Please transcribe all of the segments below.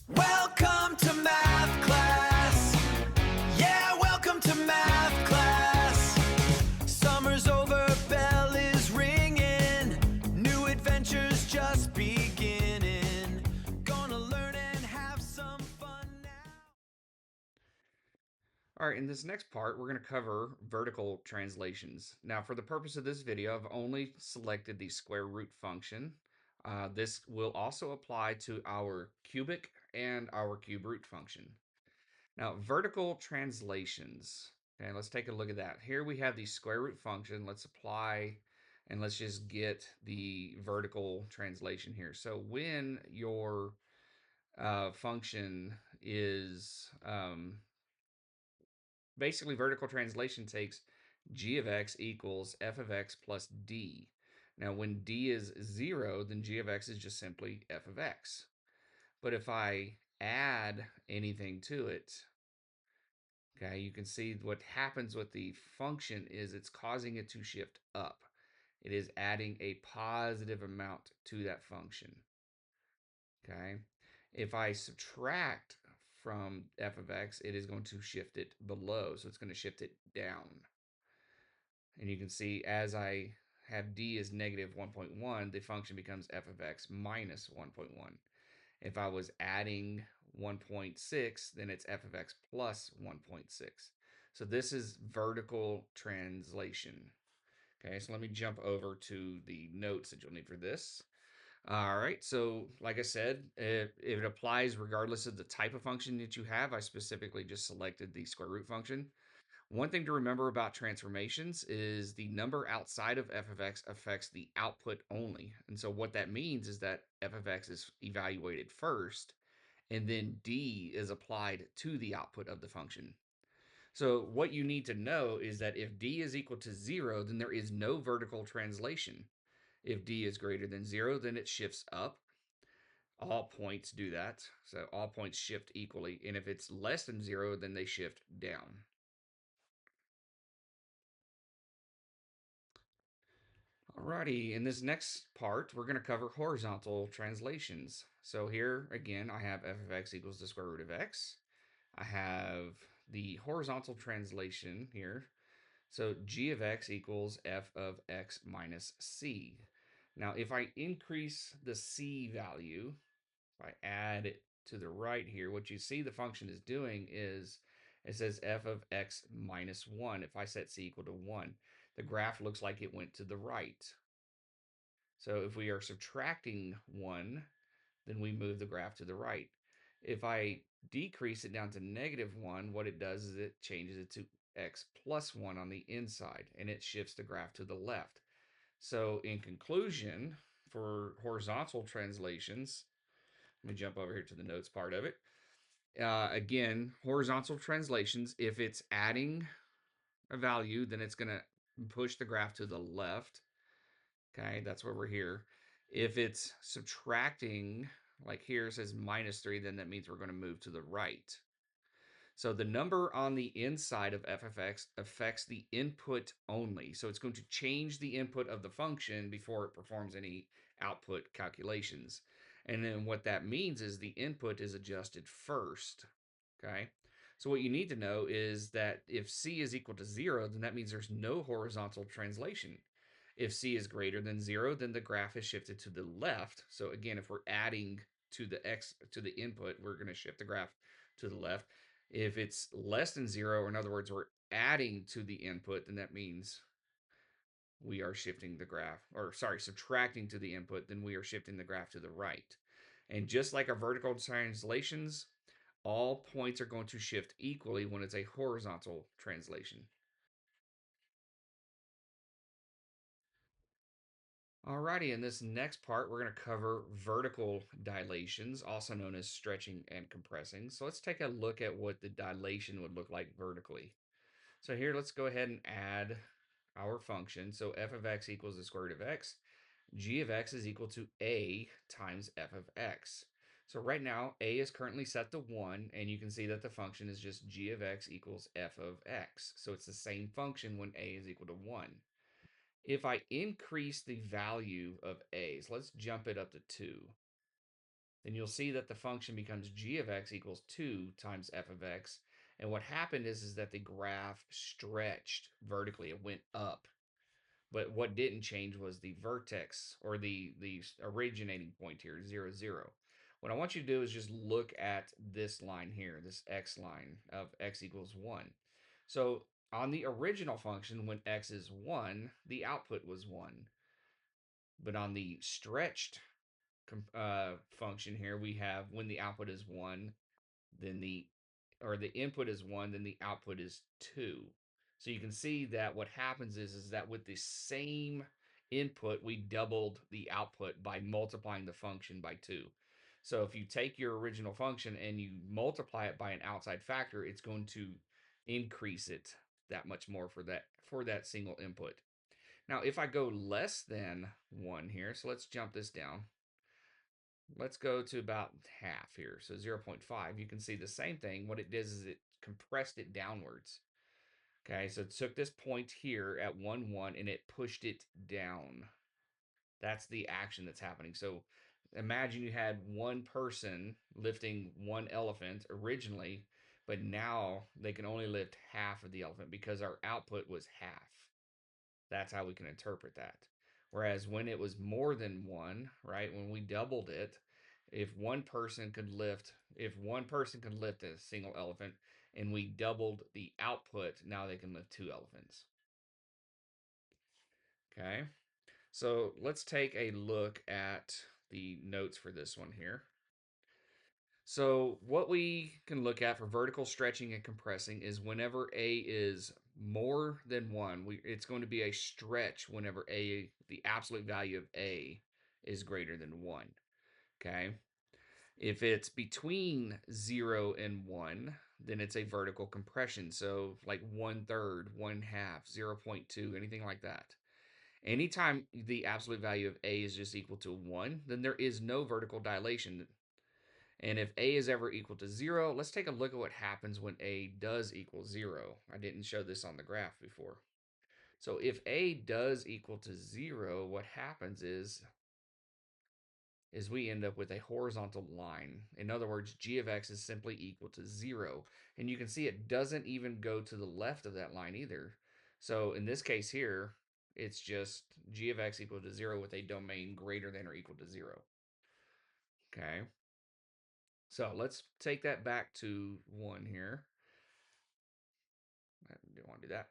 Welcome to math class. Yeah, welcome to math class. Summer's over, bell is ringing. New adventures just beginning. Gonna learn and have some fun now. All right, in this next part, we're going to cover vertical translations. Now, for the purpose of this video, I've only selected the square root function. This will also apply to our cubic and our cube root function. Now, vertical translations. Okay, let's take a look at that. Here we have the square root function. Let's apply and let's just get the vertical translation here. So when your function is basically vertical translation takes g of x equals f of x plus d. Now, when d is 0, then g of x is just simply f of x. But if I add anything to it, okay, you can see what happens with the function is it's causing it to shift up. It is adding a positive amount to that function. Okay. If I subtract from f of x, it is going to shift it below. So it's going to shift it down. And you can see as I have d is negative 1.1, the function becomes f of x minus 1.1. If I was adding 1.6, then it's f of x plus 1.6. So this is vertical translation. Okay, so let me jump over to the notes that you'll need for this. All right, so like I said, it applies regardless of the type of function that you have. I specifically just selected the square root function. One thing to remember about transformations is the number outside of f of x affects the output only. And so what that means is that f of x is evaluated first, and then d is applied to the output of the function. So what you need to know is that if d is equal to 0, then there is no vertical translation. If d is greater than 0, then it shifts up. All points do that. So all points shift equally. And if it's less than 0, then they shift down. Alrighty, in this next part, we're going to cover horizontal translations. So here, again, I have f of x equals the square root of x. I have the horizontal translation here. So g of x equals f of x minus c. Now, if I increase the c value, if I add it to the right here, what you see the function is doing is it says f of x minus 1. If I set c equal to 1, the graph looks like it went to the right. So if we are subtracting 1, then we move the graph to the right. If I decrease it down to negative 1, what it does is it changes it to x plus 1 on the inside, and it shifts the graph to the left. So in conclusion, for horizontal translations, let me jump over here to the notes part of it. Again, horizontal translations, if it's adding a value, then it's going to push the graph to the left. Okay, that's where we're here. If it's subtracting, like here it says minus 3, then that means we're going to move to the right. So the number on the inside of f of x affects the input only. So it's going to change the input of the function before it performs any output calculations. And then what that means is the input is adjusted first. Okay. So what you need to know is that if c is equal to 0, then that means there's no horizontal translation. If c is greater than 0, then the graph is shifted to the left. So again, if we're adding to the x to the input, we're going to shift the graph to the left. If it's less than 0, or in other words, we're adding to the input, then that means we are shifting the graph, or sorry, subtracting to the input, then we are shifting the graph to the right. And just like our vertical translations, all points are going to shift equally when it's a horizontal translation. Alrighty, in this next part, we're going to cover vertical dilations, also known as stretching and compressing. So let's take a look at what the dilation would look like vertically. So here, let's go ahead and add our function. So f of x equals the square root of x. G of x is equal to a times f of x. So right now, a is currently set to 1, and you can see that the function is just g of x equals f of x. So it's the same function when a is equal to 1. If I increase the value of a, so let's jump it up to 2, then you'll see that the function becomes g of x equals 2 times f of x. And what happened is that the graph stretched vertically. It went up. But what didn't change was the vertex, or the originating point here, 0, 0. What I want you to do is just look at this line here, this x line of x equals 1. So on the original function, when x is 1, the output was 1. But on the stretched function here, we have when the output is 1, then the input is 1, then the output is 2. So you can see that what happens is that with the same input, we doubled the output by multiplying the function by 2. So if you take your original function and you multiply it by an outside factor, it's going to increase it that much more for that single input. Now, if I go less than 1 here, so let's jump this down. Let's go to about half here, so 0.5. You can see the same thing. What it does is it compressed it downwards. Okay, so it took this point here at 1, 1, and it pushed it down. That's the action that's happening. So imagine you had one person lifting one elephant originally, but now they can only lift half of the elephant because our output was half. That's how we can interpret that. Whereas when it was more than one, right, when we doubled it, if one person could lift a single elephant and we doubled the output, now they can lift two elephants. Okay. So let's take a look at the notes for this one here. So what we can look at for vertical stretching and compressing is whenever A is more than 1, it's going to be a stretch whenever the absolute value of A is greater than 1. Okay. If it's between 0 and 1, then it's a vertical compression. So like 1/3, 1/2, 0.2, anything like that. Anytime the absolute value of A is just equal to 1, then there is no vertical dilation. And if A is ever equal to 0, let's take a look at what happens when A does equal 0. I didn't show this on the graph before. So if A does equal to 0, what happens is we end up with a horizontal line. In other words, g of x is simply equal to 0. And you can see it doesn't even go to the left of that line either. So in this case here, it's just g of x equal to 0 with a domain greater than or equal to 0. Okay. So let's take that back to 1 here. I didn't want to do that.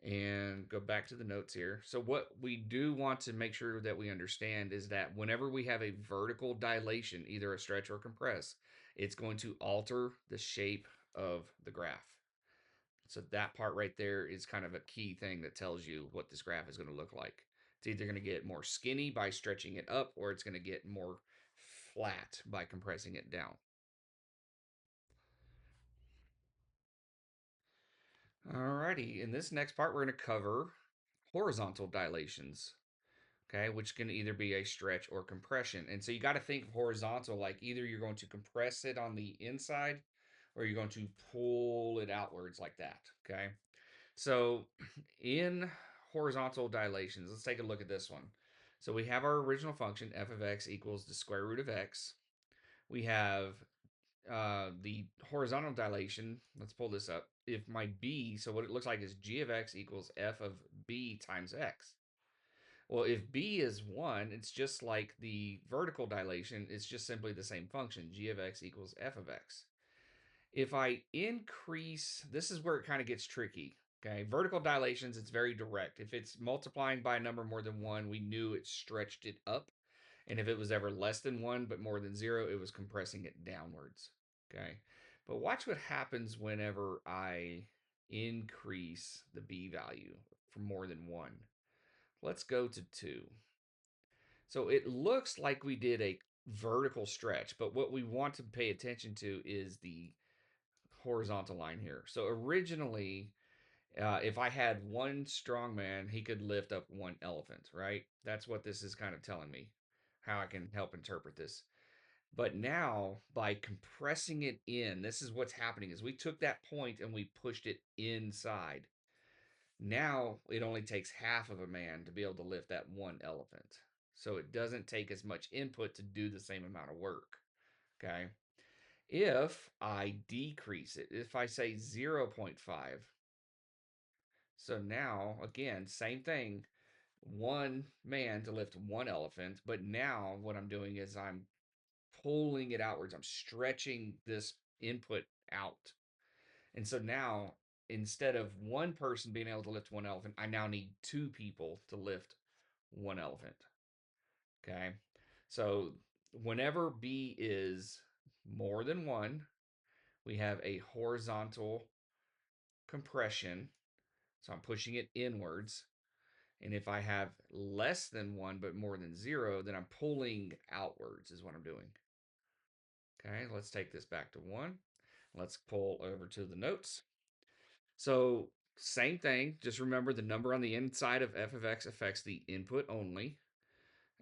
And go back to the notes here. So what we do want to make sure that we understand is that whenever we have a vertical dilation, either a stretch or compress, it's going to alter the shape of the graph. So that part right there is kind of a key thing that tells you what this graph is going to look like. It's either going to get more skinny by stretching it up, or it's going to get more flat by compressing it down. Alrighty, in this next part, we're going to cover horizontal dilations, okay, which can either be a stretch or compression. And so you got to think horizontal, like either you're going to compress it on the inside or you're going to pull it outwards like that, okay? So in horizontal dilations, let's take a look at this one. So we have our original function, f of x equals the square root of x. We have the horizontal dilation. Let's pull this up. If my b, so what it looks like is g of x equals f of b times x. Well, if b is 1, it's just like the vertical dilation. It's just simply the same function, g of x equals f of x. If I increase, this is where it kind of gets tricky. Okay, vertical dilations, it's very direct. If it's multiplying by a number more than 1, we knew it stretched it up. And if it was ever less than 1 but more than 0, it was compressing it downwards. Okay, but watch what happens whenever I increase the b value for more than 1. Let's go to 2. So it looks like we did a vertical stretch, but what we want to pay attention to is the horizontal line here. So originally, if I had one strong man, he could lift up one elephant, right? That's what this is kind of telling me, how I can help interpret this. But now, by compressing it in, this is what's happening is we took that point and we pushed it inside. Now it only takes half of a man to be able to lift that one elephant. So it doesn't take as much input to do the same amount of work. Okay. If I decrease it, if I say 0.5, so now again, same thing, one man to lift one elephant, but now what I'm doing is I'm pulling it outwards. I'm stretching this input out. And so now instead of one person being able to lift one elephant, I now need two people to lift one elephant. Okay. So whenever B is more than one, we have a horizontal compression. So I'm pushing it inwards. And if I have less than one but more than zero, then I'm pulling outwards, is what I'm doing. Okay, let's take this back to one. Let's pull over to the notes. So, same thing. Just remember the number on the inside of f of x affects the input only.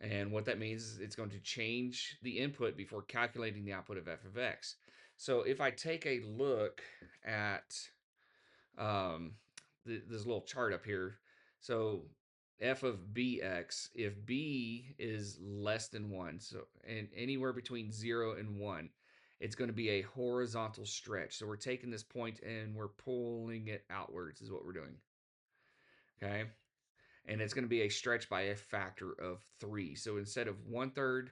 And what that means is it's going to change the input before calculating the output of f of x. So, if I take a look at um, this little chart up here. So f of bx, if b is less than 1, so and anywhere between 0 and 1, it's going to be a horizontal stretch. So we're taking this point and we're pulling it outwards is what we're doing. Okay. And it's going to be a stretch by a factor of 3. So instead of 1/3,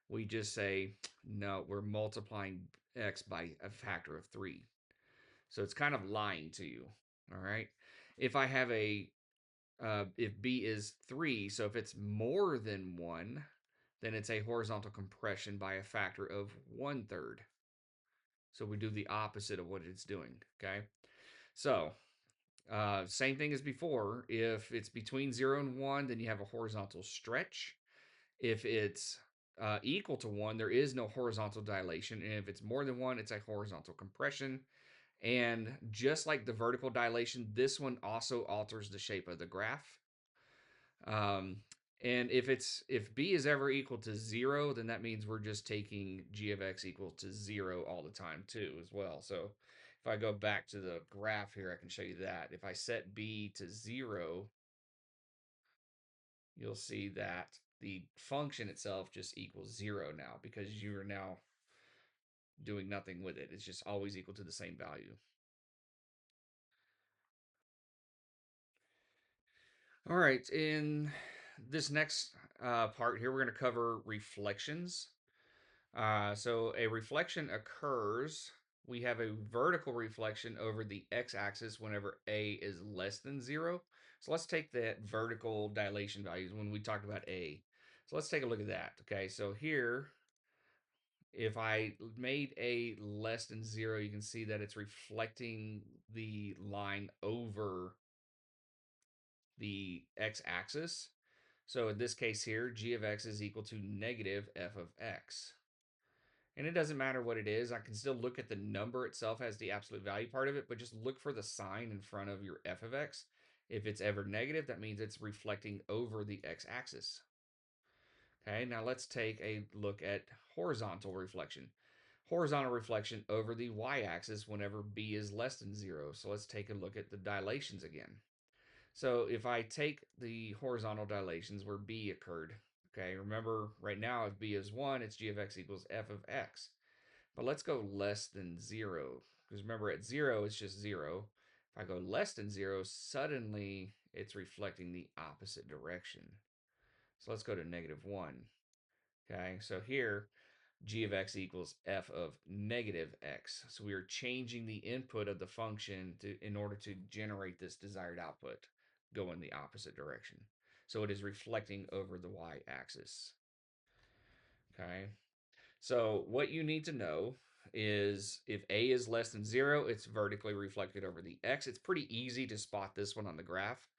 we just say, no, we're multiplying x by a factor of 3. So it's kind of lying to you. All right. If I have if B is 3, so if it's more than 1, then it's a horizontal compression by a factor of 1/3. So we do the opposite of what it's doing. Okay. So same thing as before. If it's between 0 and 1, then you have a horizontal stretch. If it's equal to 1, there is no horizontal dilation. And if it's more than 1, it's a horizontal compression. And just like the vertical dilation, this one also alters the shape of the graph. Um, and if b is ever equal to 0, then that means we're just taking g of x equal to 0 all the time too as well. So if I go back to the graph here, I can show you that. If I set b to 0, you'll see that the function itself just equals 0 now because you're now doing nothing with it. It's just always equal to the same value. All right, in this next part here, we're going to cover reflections. So a reflection occurs. We have a vertical reflection over the x-axis whenever a is less than 0. So let's take that vertical dilation values when we talked about a. So let's take a look at that. Okay, so here, if I made a less than 0, you can see that it's reflecting the line over the x-axis. So in this case here, g of x is equal to negative f of x. And it doesn't matter what it is. I can still look at the number itself as the absolute value part of it, but just look for the sign in front of your f of x. If it's ever negative, that means it's reflecting over the x-axis. Okay, now let's take a look at horizontal reflection. Horizontal reflection over the y-axis whenever b is less than 0. So let's take a look at the dilations again. So if I take the horizontal dilations where b occurred, okay, remember right now if b is 1, it's g of x equals f of x. But let's go less than 0, because remember at 0, it's just 0. If I go less than 0, suddenly it's reflecting the opposite direction. So let's go to negative 1. Okay, so here, g of x equals f of negative x. So we are changing the input of the function in order to generate this desired output, go in the opposite direction. So it is reflecting over the y-axis. Okay, so what you need to know is if a is less than 0, it's vertically reflected over the x. It's pretty easy to spot this one on the graph.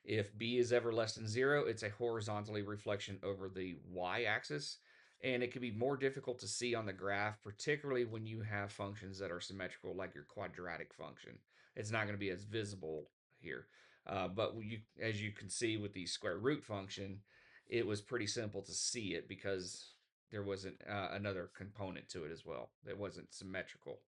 If b is ever less than 0, it's a horizontally reflection over the y-axis. And it can be more difficult to see on the graph, particularly when you have functions that are symmetrical, like your quadratic function. It's not going to be as visible here. But as you can see with the square root function, it was pretty simple to see it because there wasn't another component to it as well. It wasn't symmetrical.